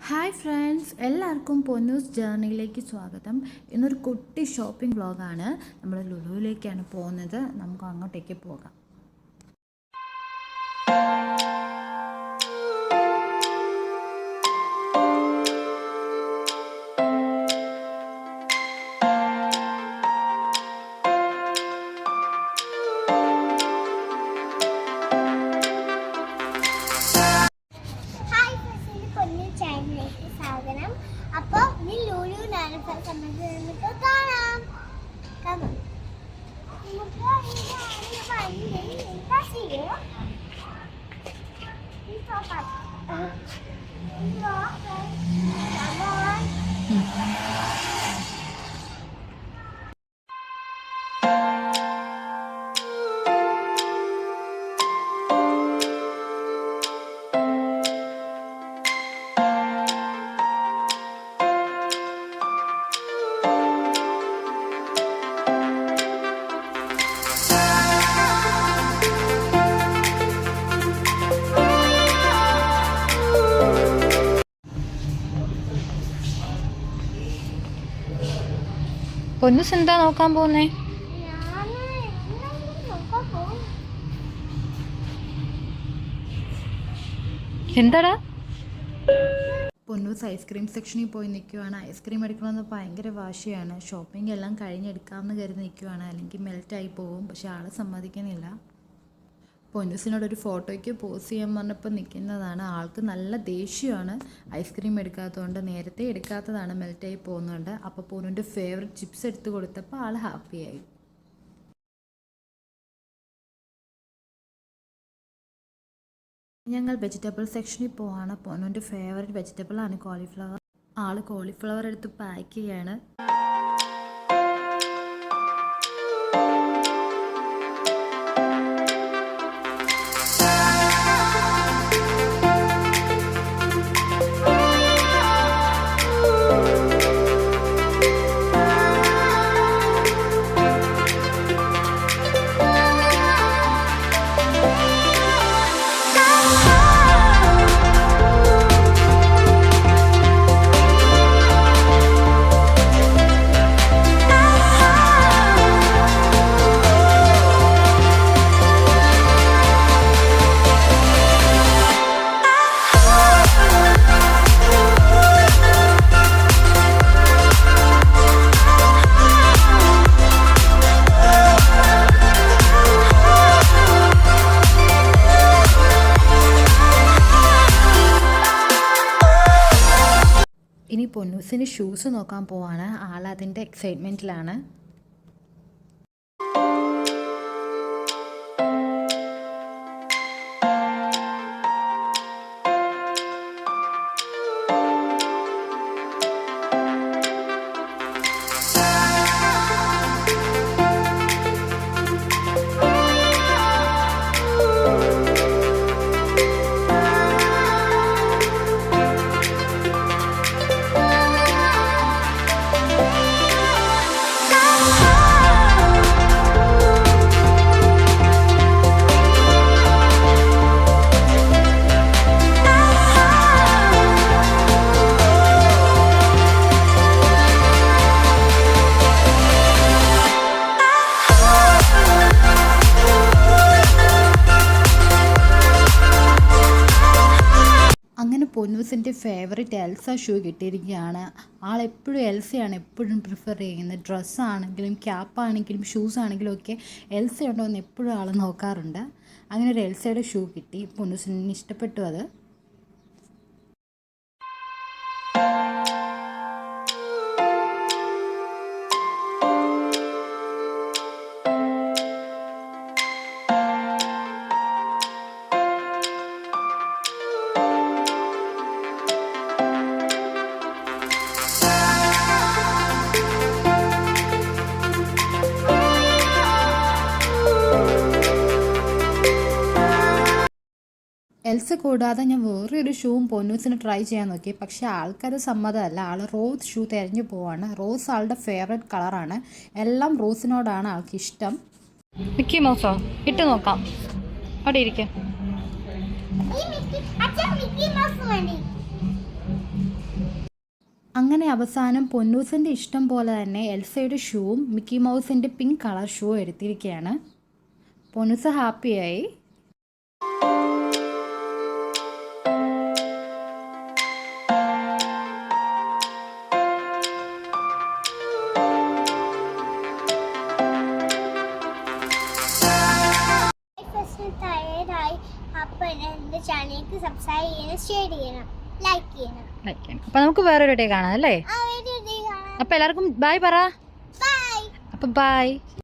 Hi friends, എല്ലാവർക്കും പൊന്നൂസ് ജേർണിയിലേക്ക് സ്വാഗതം. ഇന്നൊരു കുട്ടി ഷോപ്പിംഗ് വ്ളോഗാണ്. നമ്മൾ ലുലുവിലേക്കാണ് പോകുന്നത്. നമുക്ക് അങ്ങോട്ടേക്ക് പോകാം. അപ്പോൾ ഈ ലുലു നാനൂറ് നമുക്ക് കാണാം. പൊന്നൂസ് എന്താ നോക്കാൻ പോകുന്നേ? എന്താടാ? പൊന്നൂസ് ഐസ്ക്രീം സെക്ഷനിൽ പോയി നിൽക്കുവാണ്. ഐസ്ക്രീം എടുക്കണമെന്ന് ഭയങ്കര വാശിയാണ്. ഷോപ്പിംഗ് എല്ലാം കഴിഞ്ഞെടുക്കാമെന്ന് കരുതി നിൽക്കുവാണ്, അല്ലെങ്കിൽ മെൽറ്റായി പോകും. പക്ഷെ ആളെ സമ്മതിക്കുന്നില്ല. പൊന്നൂസിനോടൊരു ഫോട്ടോയ്ക്ക് പോസ് ചെയ്യാൻ പറഞ്ഞപ്പോൾ നിൽക്കുന്നതാണ്. ആൾക്ക് നല്ല ദേഷ്യമാണ് ഐസ്ക്രീം എടുക്കാത്തതുകൊണ്ട്. നേരത്തെ എടുക്കാത്തതാണ്, മെൽറ്റായി പോകുന്നുണ്ട്. അപ്പോൾ പൊന്നൂൻ്റെ ഫേവറേറ്റ് ചിപ്സ് എടുത്ത് കൊടുത്തപ്പോൾ ആൾ ഹാപ്പിയായി. ഞങ്ങൾ വെജിറ്റബിൾ സെക്ഷനിൽ പോവാണ്. പൊന്നൂൻ്റെ ഫേവറേറ്റ് വെജിറ്റബിളാണ് കോളിഫ്ലവർ. ആൾ കോളിഫ്ലവർ എടുത്ത് പാക്ക് ചെയ്യാണ്. ഇനി പൊന്നൂസിന് ഷൂസ് നോക്കാൻ പോവാണ്. ആൾ അതിൻ്റെ എക്സൈറ്റ്മെൻറ്റിലാണ്. അങ്ങനെ പൊന്നൂസിൻ്റെ ഫേവറേറ്റ് എൽസ ഷൂ കിട്ടിയിരിക്കുകയാണ്. ആളെപ്പോഴും എൽസയാണ് എപ്പോഴും പ്രിഫർ ചെയ്യുന്നത്. ഡ്രസ്സാണെങ്കിലും ക്യാപ്പാണെങ്കിലും ഷൂസ് ആണെങ്കിലും ഒക്കെ എൽസ ഉണ്ടോ എന്ന് എപ്പോഴും ആൾ നോക്കാറുണ്ട്. അങ്ങനെ ഒരു എൽസയുടെ ഷൂ കിട്ടി. പൊന്നൂസിന് ഇഷ്ടപ്പെട്ടു അത്. എൽസ കൂടാതെ ഞാൻ വേറൊരു ഷൂവും പൊന്നൂസിന് ട്രൈ ചെയ്യാൻ നോക്കി. പക്ഷേ ആൾക്കത് സമ്മതമല്ല. ആൾ റോസ് ഷൂ തിരഞ്ഞു പോവാണ്. റോസ് ആളുടെ ഫേവറേറ്റ് കളറാണ്. എല്ലാം റോസിനോടാണ് ആൾക്ക് ഇഷ്ടം. മിക്കി മൗസോ ഇട്ട് നോക്കാം. അവിടെ ഇരിക്കാം. അങ്ങനെ അവസാനം പൊന്നൂസിൻ്റെ ഇഷ്ടം പോലെ തന്നെ എൽസയുടെ ഷൂവും മിക്കി മൗസിൻ്റെ പിങ്ക് കളർ ഷൂ എടുത്തിരിക്കുകയാണ്. പൊന്നൂസ് ഹാപ്പിയായി. ടയേർഡായി. അപ്പം എൻ്റെ ചാനലിലേക്ക് സബ്സ്ക്രൈബ് ചെയ്യണം, ഷെയർ ചെയ്യണം, ലൈക്ക് ചെയ്യണം. അപ്പോൾ നമുക്ക് വേറൊരു ഡേ കാണാം അല്ലേ? ആ വീഡിയോ കാണാം. അപ്പോൾ എല്ലാവർക്കും ബൈ പറ. ബൈ. അപ്പോൾ ബൈ.